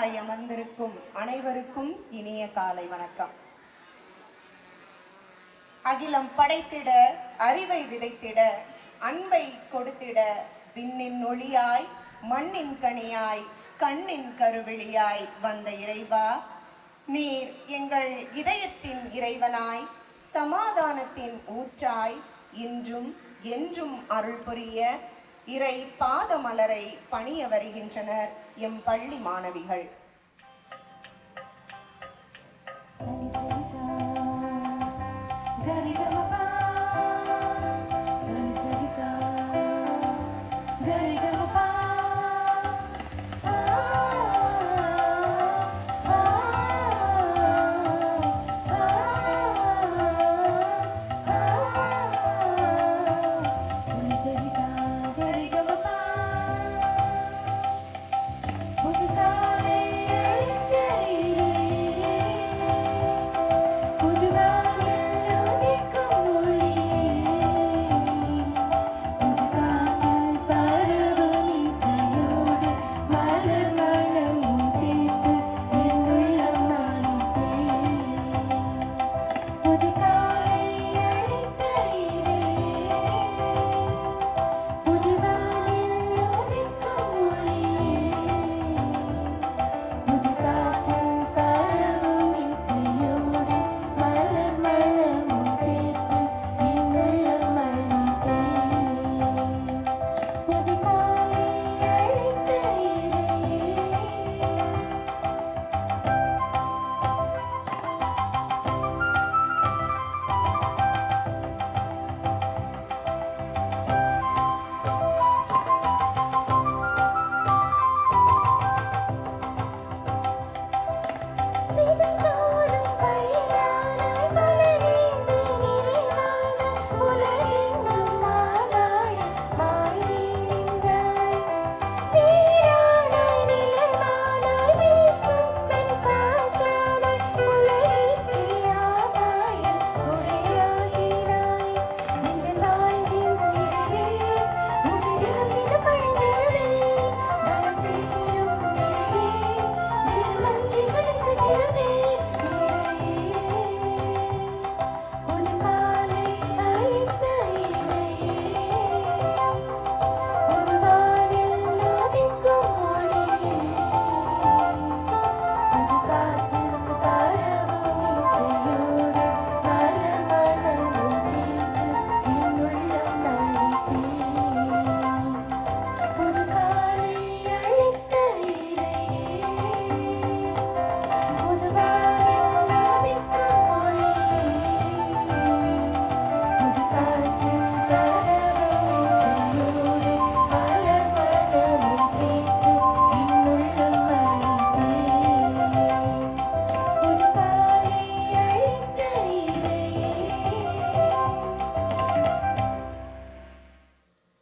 அணிகளாய் அமர்ந்திருக்கும் அனைவருக்கும் இனிய காலை வணக்கம். அகிலம் படைத்திட, அறிவை விதைத்திட, அன்பை கொடுத்திட, விண்ணின் ஒளியாய், மண்ணின் கனியாய், கண்ணின் கருவிழியாய் வந்த இறைவா, நீர் எங்கள் இதயத்தின் இறைவனாய், சமாதானத்தின் ஊற்றாய், இன்றும் என்றும் அருள் புரிய இறை பாத மலரை பணிய வருகின்றனர் எம் பள்ளி மாணவிகள்.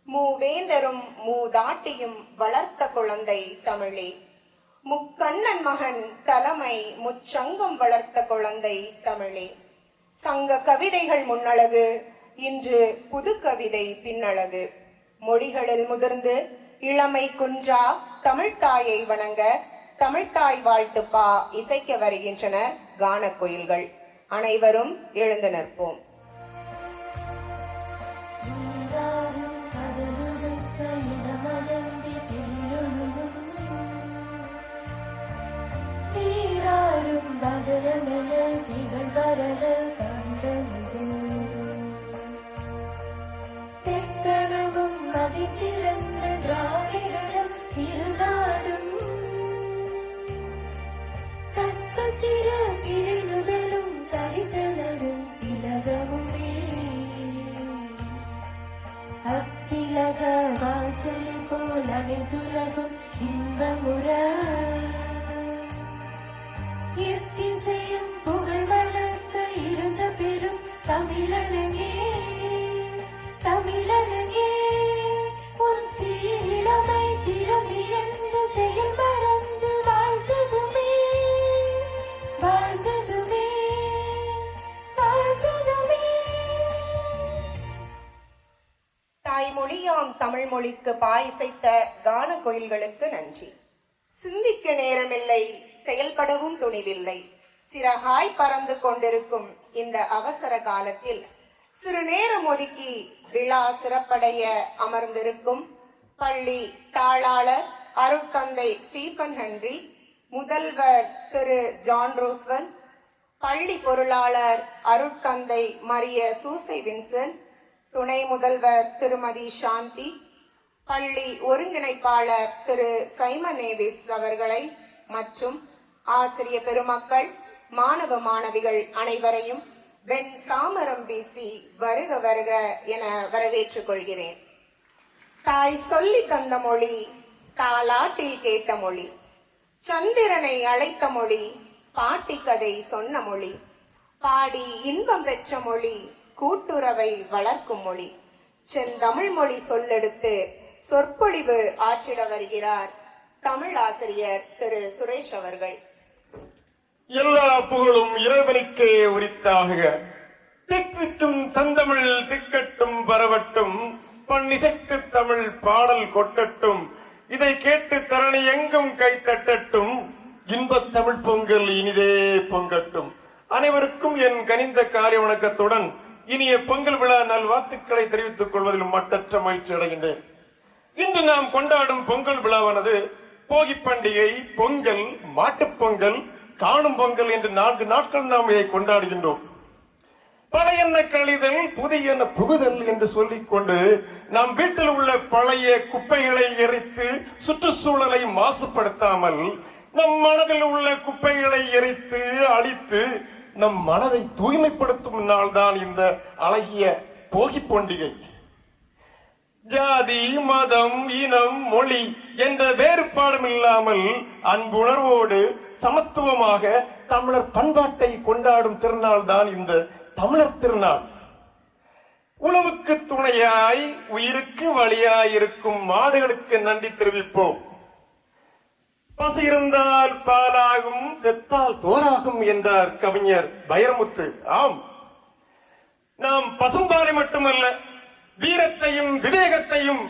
மூவேந்தரும் மூதாட்டியும் வளர்த்த குழந்தை தமிழே, முக்கண்ணன் மகன் தலைமை முச்சங்கம் வளர்த்த குழந்தை தமிழே. சங்க கவிதைகள் முன்னழகு, இன்று புது கவிதை பின்னழகு. மொழிகளில் முதிர்ந்து இளமை குன்றா தமிழ்த்தாயை வணங்க தமிழ்த்தாய் வாழ்த்துப்பா இசைக்க வருகின்றனர் கான கோயில்கள். அனைவரும் எழுந்து நிற்போம். தெக்கணமும் மதி சிறந்த திராவிடரும் திருநாடும் தக்க சிற பிரிநுதலும் தரிதலரும் திலகமுமே அத்திலக வாசலு போல் அனைத்துலகும் இன்பமுற இசையும் புகழ் வளர்க்க இருந்த பெரும் தமிழனகே தமிழனகே, உன் சீரிழமை திரும்பி எந்த செயல் மறந்து வாழ்ந்ததுமே வாழ்ந்ததுமே வாழ்ந்ததுமே. தாய்மொழியாம் தமிழ் மொழிக்கு பாயிசைத்த கான கோயில்களுக்கு நன்றி. சிந்திக்க நேரமில்லை, செயல்படவும் துணிவில்லை. சிறகாய் பறந்து கொண்டிருக்கும் இந்த அவசர காலத்தில் சிறு நேரம் ஒதுக்கி விழா சிறப்படைய அமர்ந்திருக்கும் பள்ளி தாளாளர் அருட்தந்தை ஸ்டீபன் ஹென்றி, முதல்வர் திரு ஜான் ரோஸ்வெல், பள்ளி பொருளாளர் அருட்தந்தை மரிய சூசை வின்சென்ட், துணை முதல்வர் திருமதி சாந்தி, பள்ளி ஒருங்கிணைப்பாளர் திரு சைமன் நேவிஸ் அவர்களை மற்றும் ஆசிரிய பெருமக்கள், மாணவ மாணவிகள் அனைவரையும் வெண் சாமரம் வீசி வருக வருக என வரவேற்றுக் கொள்கிறேன். தாய் சொல்லி தந்த மொழி, தாலாட்டில் கேட்ட மொழி, சந்திரனை அழைத்த மொழி, பாட்டி கதை சொன்ன மொழி, பாடி இன்பம் பெற்ற மொழி, கூட்டுறவை வளர்க்கும் மொழி, செந்தமிழ் மொழி சொல்லெடுத்து சொற்பொழிவு ஆற்றிட வருகிறார் தமிழ் ஆசிரியர் திரு சுரேஷ் அவர்கள். எல்லா புகழும் இறைவனுக்கே உரித்தாக. திக்கும் சந்தமிழ் திக்கட்டும் பரவட்டும், பன்னிசைக்கு தமிழ் பாடல் கொட்டட்டும், இதை கேட்டு தரணி எங்கும் கை தட்டட்டும், இன்பத் தமிழ் பொங்கல் இனிதே பொங்கட்டும். அனைவருக்கும் என் கனிந்த காரிய வணக்கத்துடன் இனிய பொங்கல் விழா நல்வாழ்த்துக்களை தெரிவித்துக் கொள்வதில் மட்டற்ற மகிழ்ச்சி அடைகின்றேன். இன்று நாம் கொண்டாடும் பொங்கல் விழாவானது போகி பண்டிகை, பொங்கல், மாட்டுப் பொங்கல், காணும் பொங்கல் என்று 4 நாட்கள் நாம் இதை கொண்டாடுகின்றோம். பழையன கழிதல், புதியன புகுதல் என்று சொல்லிக் கொண்டு நாம் வீட்டில் உள்ள பழைய குப்பைகளை எரித்து சுற்றுச்சூழலை மாசுபடுத்தாமல் நம் மனதில் உள்ள குப்பைகளை எரித்து அழித்து நம் மனதை தூய்மைப்படுத்தும் நாள் தான் இந்த அழகிய போகி பண்டிகை. ஜாதி, மதம், இனம், மொழி என்ற வேறுபாடும் இல்லாமல் அன்புணர்வோடு சமத்துவமாக தமிழர் பண்பாட்டை கொண்டாடும் திருநாள் தான் இந்த தமிழர் திருநாள். உணவுக்கு துணையாய், உயிருக்கு வழியாய் இருக்கும் மாடுகளுக்கு நன்றி தெரிவிப்போம். பசி இருந்தால் பாலாகும், செத்தால் தோராகும் என்றார் கவிஞர் வைரமுத்து. ஆம், நாம் பசும்பாலை மட்டுமல்ல, வீரத்தையும் விவேகத்தையும்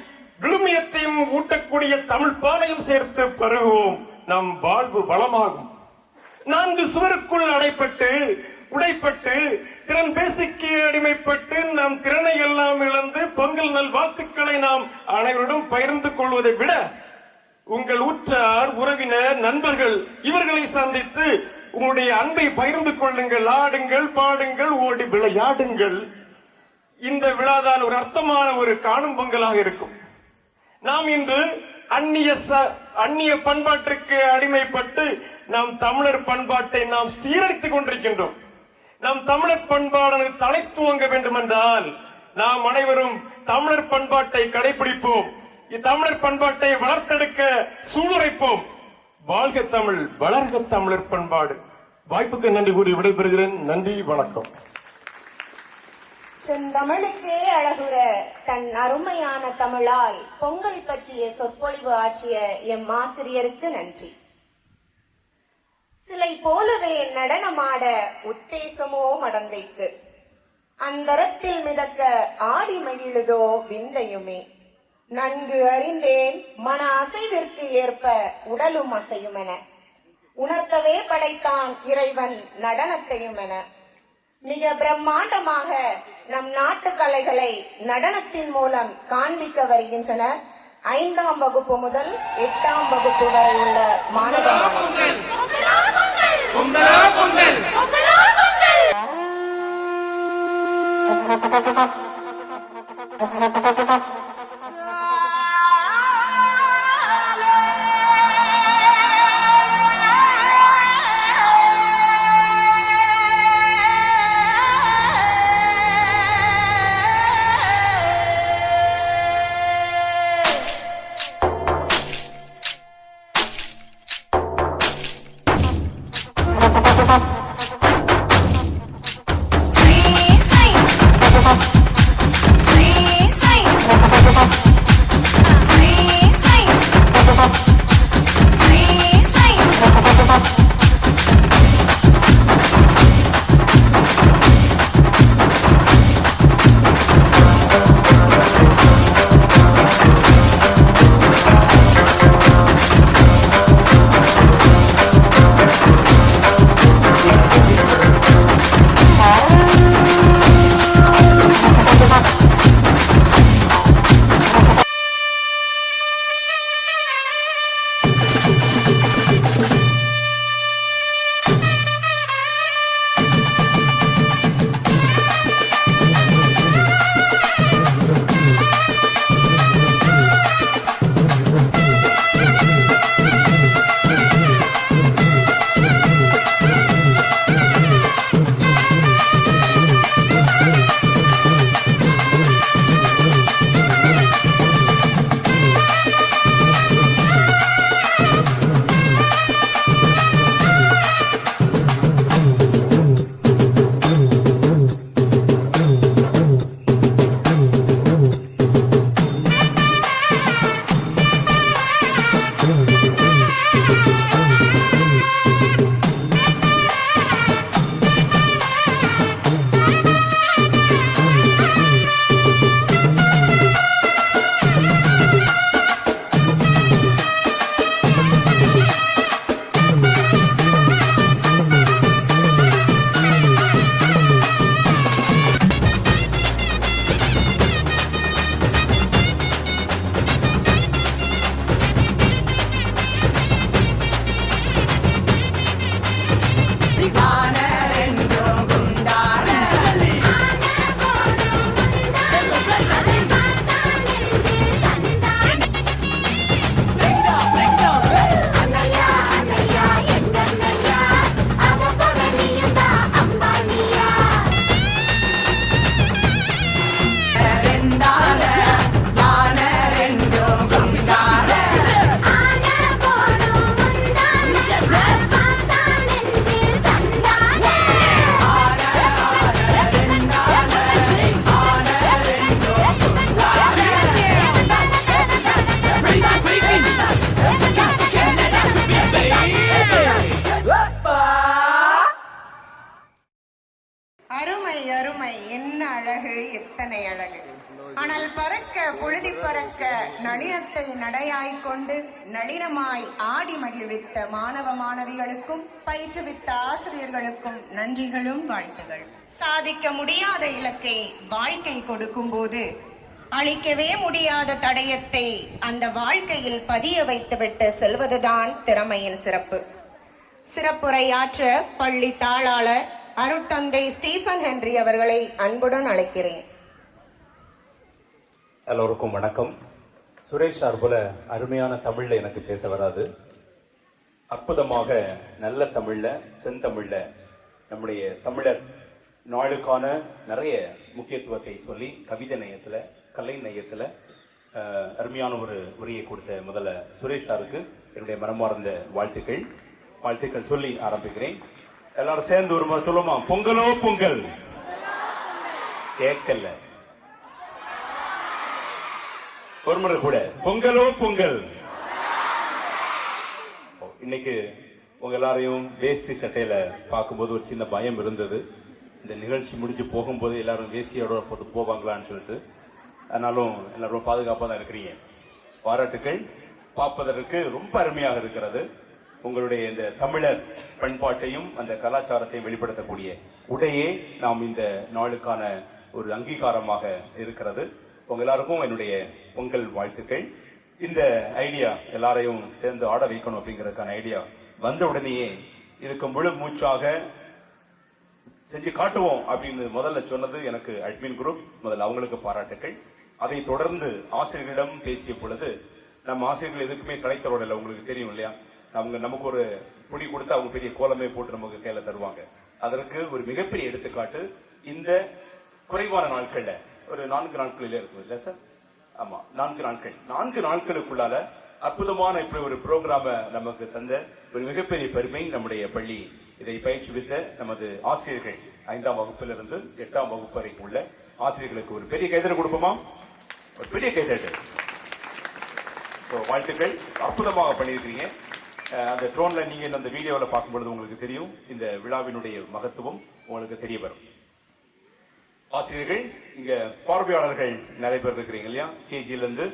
விழுமியத்தையும் ஊட்டக்கூடிய தமிழ் பாலையும் சேர்த்து பருகுவோம். நம் வாழ்வு வளமாகும். 4 சுவருக்குள் உடைப்பட்டு திறன் பேசிக்கு அடிமைப்பட்டு நாம் திறனை எல்லாம் இழந்து பொங்கல் நல் வாழ்த்துக்களை நாம் அனைவரிடம் பகிர்ந்து கொள்வதை விட உங்கள் உற்றார், உறவினர், நண்பர்கள் இவர்களை சந்தித்து உங்களுடைய அன்பை பகிர்ந்து கொள்ளுங்கள். ஆடுங்கள், பாடுங்கள், ஓடி விளையாடுங்கள். இந்த விழாதான் ஒரு அர்த்தமான ஒரு காணும் பொங்கலாக இருக்கும். நாம் இன்று அந்நிய பண்பாட்டிற்கு அடிமைப்பட்டு நாம் தமிழர் பண்பாட்டை நாம் சீரழித்துக் கொண்டிருக்கின்றோம். நாம் தமிழர் பண்பாடு தலை துவங்க வேண்டும் என்றால் நாம் அனைவரும் தமிழர் பண்பாட்டை கடைபிடிப்போம். தமிழர் பண்பாட்டை வளர்த்தெடுக்க சூளுரைப்போம். வாழ்க தமிழ், வளர்க தமிழர் பண்பாடு. வாய்ப்புக்கு நன்றி கூறி விடைபெறுகிறேன். நன்றி, வணக்கம். செந்தமிழுக்கே அழகுற தன் அருமையான தமிழால் பொங்கல் பற்றிய சொற்பொழிவு ஆற்றிய எம் ஆசிரியருக்கு நன்றி. சிலை போலவே நடனமாட உத்தேசமோ மடந்தைக்கு, அந்தரத்தில் மிதக்க ஆடி மகிழுதோ விந்தையுமே. நன்கு அறிந்தேன் மன அசைவிற்கு ஏற்ப உடலும் அசையும் என, உணர்த்தவே படைத்தான் இறைவன் நடனத்தையும் என. மிக பிரம்மாண்டமாக நம் நாட்டு கலைகளை நடனத்தின் மூலம் காண்பிக்க வருகின்றனர் 5ஆம் வகுப்பு முதல் 8ஆம் வகுப்பு வரை உள்ள மாணவர்கள். எத்தனை அழகு! அனல் பறக்க பொழுதி பறக்க நளினத்தை நடையாய்க் கொண்டு நளினமாய் ஆடி மகிழ்வித்த மாணவ மாணவிகளுக்கும் பயிற்றுவித்த ஆசிரியர்களுக்கும் நன்றிகளும் வாழ்த்துகள். சாதிக்க முடியாத இலக்கை வாழ்க்கை கொடுக்கும் போது அழிக்கவே முடியாத தடயத்தை அந்த வாழ்க்கையில் பதிய வைத்துவிட்டு செல்வதுதான் திறமையின் சிறப்பு. சிறப்புரையாற்ற பள்ளி தாளாளர் அருட்தந்தை ஸ்டீபன் ஹென்றி அவர்களை அன்புடன் அழைக்கிறேன். எல்லோருக்கும் வணக்கம். சுரேஷ் சார்புல அருமையான தமிழ்ல எனக்கு பேச வராது. அற்புதமாக நல்ல தமிழ்ல செந்தமிழ்ல நம்முடைய தமிழர் நாளுக்கான நிறைய முக்கியத்துவத்தை சொல்லி கவிதை நயத்துல கலை நயத்துல அருமையான ஒரு உரையை கொடுத்த முதல்ல சுரேஷ் சாருக்கு என்னுடைய மனமார்ந்த வாழ்த்துக்கள் சொல்லி ஆரம்பிக்கிறேன். எல்லாரும் சேர்ந்து ஒரு முறை சொல்லுமா? பொங்கலோ பொங்கல். கேட்கல ஒரு முறை கூட பொங்கலோ பொங்கல். இன்னைக்கு உங்க எல்லாரையும் வேஷ்டி சட்டையில பார்க்கும்போது ஒரு சின்ன பயம் இருந்தது. இந்த நிகழ்ச்சி முடிஞ்சு போகும்போது எல்லாரும் வேஷ்டியோட போட்டு போவாங்களான்னு சொல்லிட்டு. ஆனாலும் எல்லாரும் பாதுகாப்பா தான் இருக்கிறீங்க. பாராட்டுக்கள். பார்ப்பதற்கு ரொம்ப அருமையாக இருக்கிறது. உங்களுடைய இந்த தமிழர் பண்பாட்டையும் அந்த கலாச்சாரத்தையும் வெளிப்படுத்தக்கூடிய உடையே நாம் இந்த நாளுக்கான ஒரு அங்கீகாரமாக இருக்கிறது. உங்க எல்லாருக்கும் என்னுடைய பொங்கல் வாழ்த்துக்கள். இந்த ஐடியா எல்லாரையும் சேர்ந்து ஆட வைக்கணும் அப்படிங்கறதுக்கான ஐடியா வந்த உடனேயே இதுக்கு முழு மூச்சாக செஞ்சு காட்டுவோம் அப்படின்னு முதல்ல சொன்னது எனக்கு அட்மின் குரூப். முதல்ல அவங்களுக்கு பாராட்டுக்கள். அதை தொடர்ந்து ஆசிரியர்களிடம் பேசிய பொழுது, நம்ம ஆசிரியர்கள் எதுக்குமே சளைத்தரோட இல்லை, உங்களுக்கு தெரியும் இல்லையா? நமக்கு ஒரு புடி கொடுத்து அவங்க பெரிய கோலமே போட்டு நமக்கு கையில தருவாங்க. அதற்கு ஒரு மிகப்பெரிய எடுத்துக்காட்டு இந்த குறைவான நாட்கள்ல ஒரு 4 நாட்களிலே இருக்கும் இல்ல சார்? ஆமா, 4 நாட்களுக்குள்ளால அற்புதமான இப்படி ஒரு ப்ரோக்ராம நமக்கு தந்த ஒரு மிகப்பெரிய பெருமை நம்முடைய பள்ளி. இதை பயிற்சிவித்த நமது ஆசிரியர்கள் 5ஆம் வகுப்பிலிருந்து 8ஆம் வகுப்பு வரைக்கும் உள்ள ஆசிரியர்களுக்கு ஒரு பெரிய கைதட்டல் கொடுப்போமா? ஒரு பெரிய கைதட்டல். வாழ்த்துக்கள். அற்புதமாக பண்ணியிருக்கிறீங்க. அந்த ட்ரோன்ல நீங்க அந்த வீடியோவில் பார்க்கும்பொழுது உங்களுக்கு தெரியும் இந்த விழாவினுடைய மகத்துவம் உங்களுக்கு தெரிய வரும். ஆசிரியர்கள் இங்க பார்வையாளர்கள் நிறைய பேர் இருக்கிறீங்க இல்லையா? கேஜில இருந்து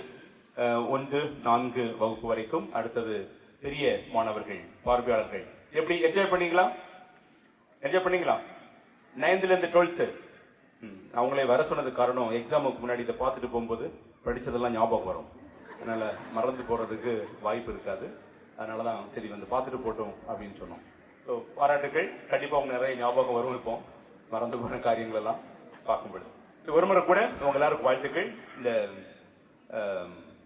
1, 4 வகுப்பு வரைக்கும். அடுத்தது பெரிய மாணவர்கள் பார்வையாளர்கள். எப்படி என்ஜாய் பண்ணீங்களா? 9th இருந்து 12th அவங்களே வர சொன்னது காரணம், எக்ஸாமுக்கு முன்னாடி இதை பார்த்துட்டு போகும்போது படிச்சதெல்லாம் ஞாபகம் வரும். அதனால மறந்து போறதுக்கு வாய்ப்பு இருக்காது. அதனாலதான் சரி வந்து பார்த்துட்டு போட்டோம் அப்படின்னு சொன்னோம். ஸோ பாராட்டுகள். கண்டிப்பா அவங்க நிறைய ஞாபகம் வரும். இப்போ மறந்து போன காரியங்கள் எல்லாம் பார்க்கும்பொழுது ஒரு முறை கூட உங்க எல்லாருக்கும் வாழ்த்துக்கள். இந்த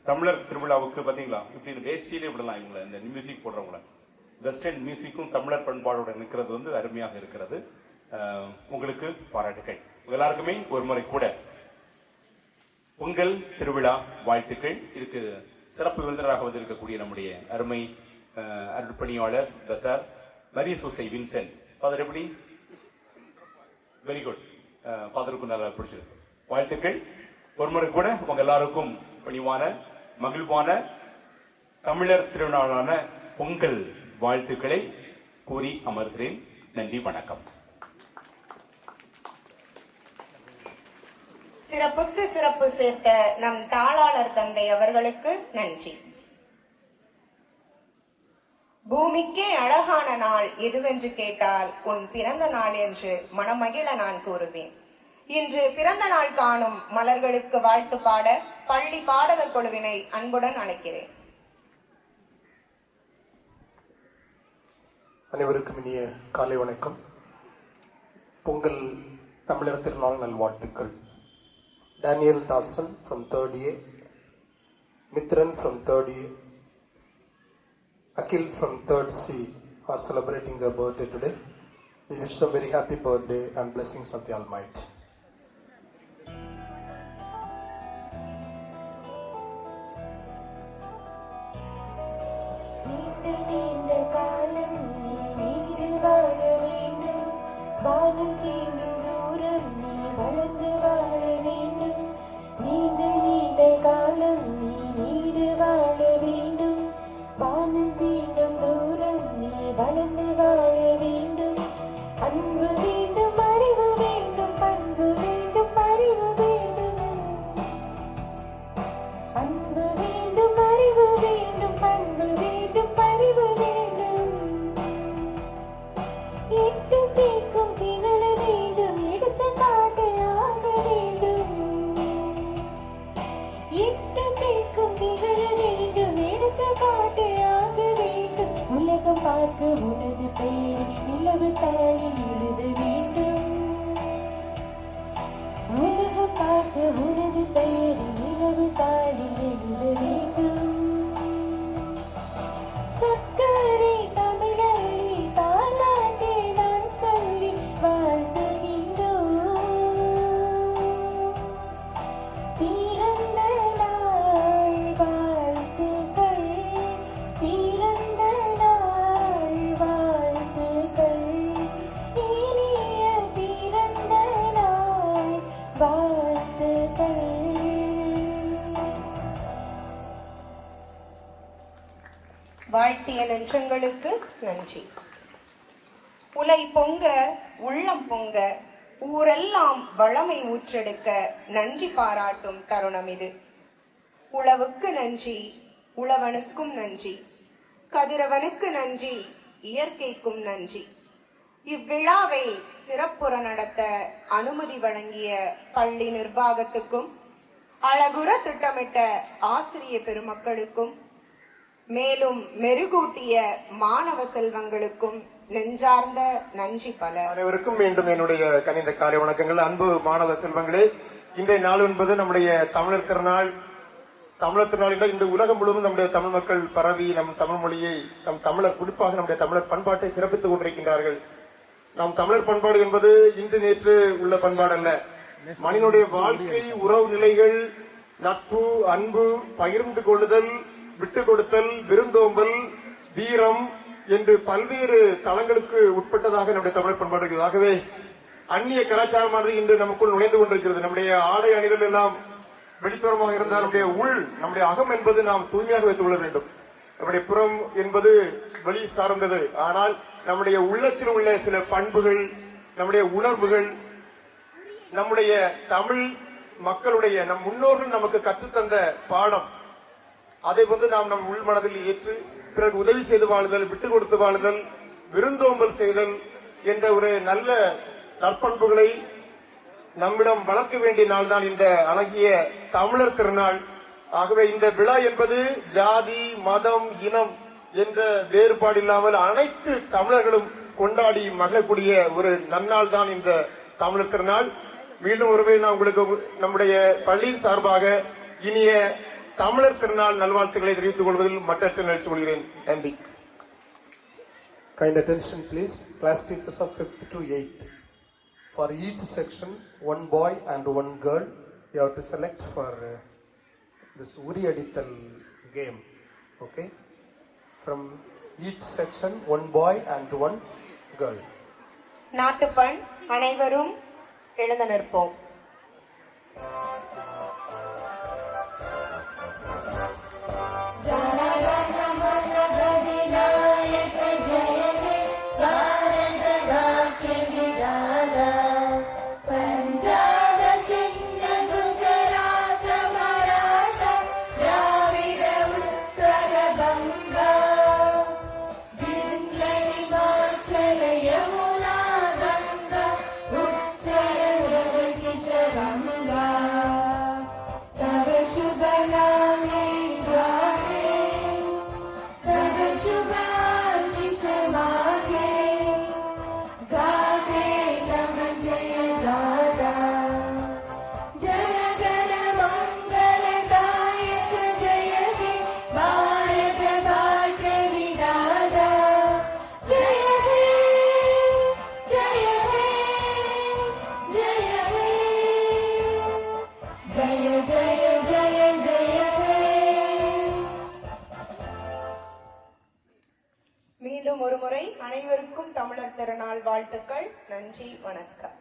தமிழர் திருவிழாவுக்கு பாத்தீங்களா இப்படி வேஷ்டியிலே விடலாம் இவங்களை, இந்த மியூசிக் போடுறவங்கள. வெஸ்டர்ன் மியூசிக்கும் தமிழர் பண்பாடோட நிற்கிறது வந்து அருமையாக இருக்கிறது. உங்களுக்கு பாராட்டுகள். உங்க எல்லாருக்குமே ஒரு முறை கூட பொங்கல் திருவிழா வாழ்த்துக்கள். இதுக்கு சிறப்பு விருந்தினராக வந்திருக்கக்கூடிய நம்முடைய அருமை அருட்பணியாளர் பசார் மரிய சூசை வின்சென்ட் ஃபாதர். எப்படி? Very good. ஃபாதருக்கும் நல்லா பிடிச்சிருக்கு. வாழ்த்துக்கள். ஒரு முறை கூட உங்க எல்லாருக்கும் பணிவான மகிழ்வான தமிழர் திருநாளான பொங்கல் வாழ்த்துக்களை கூறி அமர்கிறேன். நன்றி, வணக்கம். சிறப்புக்கு சிறப்பு சேர்த்த நம் தாளாளர் தந்தை அவர்களுக்கு நன்றி. பூமிக்கே அழகான நாள் எதுவென்று கேட்டால் உன் பிறந்த நாள் என்று மனமகிழ நான் கூறுவேன். இன்று பிறந்த நாள் காணும் மலர்களுக்கு வாழ்த்து பாட பள்ளி பாடகர் குழுவினை அன்புடன் அழைக்கிறேன். அனைவருக்கும் இனிய காலை வணக்கம். பொங்கல் தமிழர் திருநாள் நல்வாழ்த்துக்கள். Daniel Dasan from 3rd A, Mithran from 3rd A, Akhil from 3rd C are celebrating their birthday today. We wish them very happy birthday and blessings of the Almighty. வளர்ந்து வாழ வேண்டும். அன்பு வேண்டும், அறிவு வேண்டும், பண்பு தாளில் எழுத வேண்டும். உலகம் பார்க்க உனது பெயரை நிலவு தாளில் எழுத வேண்டும். சக்கரை தமிழை தாலாட்டே நான் சொல்லி வாழ்த்துகின்றோம். பிறந்த நாள் வாழ்த்துக்கள், பிறந்த நாள் வாழ்த்துக்கள், இனிய பிறந்த நாள் வாழ்த்துக்கள். வாழ்த்திய நெஞ்சங்களுக்கு நன்றி. உலை பொங்க உள்ளம் பொங்க ஊரெல்லாம் வளமை ஊற்றெடுக்க நன்றி பாராட்டும் தருணம் இது. உழவுக்கு நன்றி, உழவனுக்கும் நன்றி, கதிரவனுக்கு நன்றி, இயற்கைக்கும் நன்றி. இவ்விழாவை சிறப்புற நடத்த அனுமதி வழங்கிய பள்ளி நிர்வாகத்துக்கும் அழகுற திட்டமிட்ட ஆசிரிய பெருமக்களுக்கும் மேலும் மெருகூட்டிய மாணவ செல்வங்களுக்கும் நெஞ்சார்ந்த நன்றி பல. அனைவருக்கும் மீண்டும் என்னுடைய கனிந்த காலை வணக்கங்கள். அன்பு மாணவ செல்வங்களே, இன்றைய நாள் என்பது நம்முடைய தமிழர் திருநாள். தமிழர் திருநாள் என்ற இந்த உலகம் முழுவதும் நம்முடைய தமிழ் மக்கள் பரவி நம் தமிழ் மொழியை, நம் தமிழர், குறிப்பாக நம்முடைய தமிழர் பண்பாட்டை சிறப்பித்துக் கொண்டிருக்கின்றார்கள். நம் தமிழர் பண்பாடு என்பது இன்று நேற்று உள்ள பண்பாடு அல்ல. மனிதனுடைய வாழ்க்கை, உறவு நிலைகள், நட்பு, அன்பு, பகிர்ந்து கொள்ளுதல், விட்டு கொடுத்தல், விருந்தோம்பல், வீரம் என்று பல்வேறு தளங்களுக்கு உட்பட்டதாக நம்முடைய தமிழ் பண்பாடு இருக்கிறது. ஆகவே அந்நிய கலாச்சாரமானது இன்று நமக்குள் நுழைந்து கொண்டிருக்கிறது. நம்முடைய ஆடை அணிதல் எல்லாம் வெளிப்புறமாக இருந்தால் நம்முடைய அகம் என்பது நாம் தூய்மையாக வைத்துக் கொள்ள வேண்டும். நம்முடைய புறம் என்பது வெளி சார்ந்தது. ஆனால் நம்முடைய உள்ளத்தில் உள்ள சில பண்புகள், நம்முடைய உணர்வுகள், நம்முடைய தமிழ் மக்களுடைய நம் முன்னோர்கள் நமக்கு கற்றுத்தந்த பாடம், அதை நாம் நம் உள் மனதில் ஏற்று பிறகு உதவி செய்து வாழுதல், விட்டு கொடுத்து வாழுதல், விருந்தோம்பல் செய்தல் என்ற ஒரு நல்ல நற்பண்புகளை நம்மிடம் வளர்க்க வேண்டிய நாள் தான் இந்த அழகிய தமிழர் திருநாள். ஆகவே இந்த விழா என்பது ஜாதி, மதம், இனம் என்ற வேறுபாடு இல்லாமல் அனைத்து தமிழர்களும் கொண்டாடி மகிழக்கூடிய ஒரு நன்னாள் தான் இந்த தமிழர் திருநாள். மீண்டும் ஒருவே நான் உங்களுக்கு நம்முடைய பள்ளியின் சார்பாக இனிய தமிழர் திருநாள் நல்வாழ்த்துக்களை தெரிவித்துக் கொள்வதில் மற்றற்ற நிகழ்ச்சி கொள்கிறேன். நன்றி. Kind attention please, class teachers of 5th to 8th. For each section, one boy and one girl, you have to select for this Uri Adithal game. Okay? From each section, one boy and one girl. நாட்டுப்பண் அனைவரும் எழுந்து நிற்போம். மீண்டும் ஒருமுறை அனைவருக்கும் தமிழர் திருநாள் வாழ்த்துக்கள். நன்றி, வணக்கம்.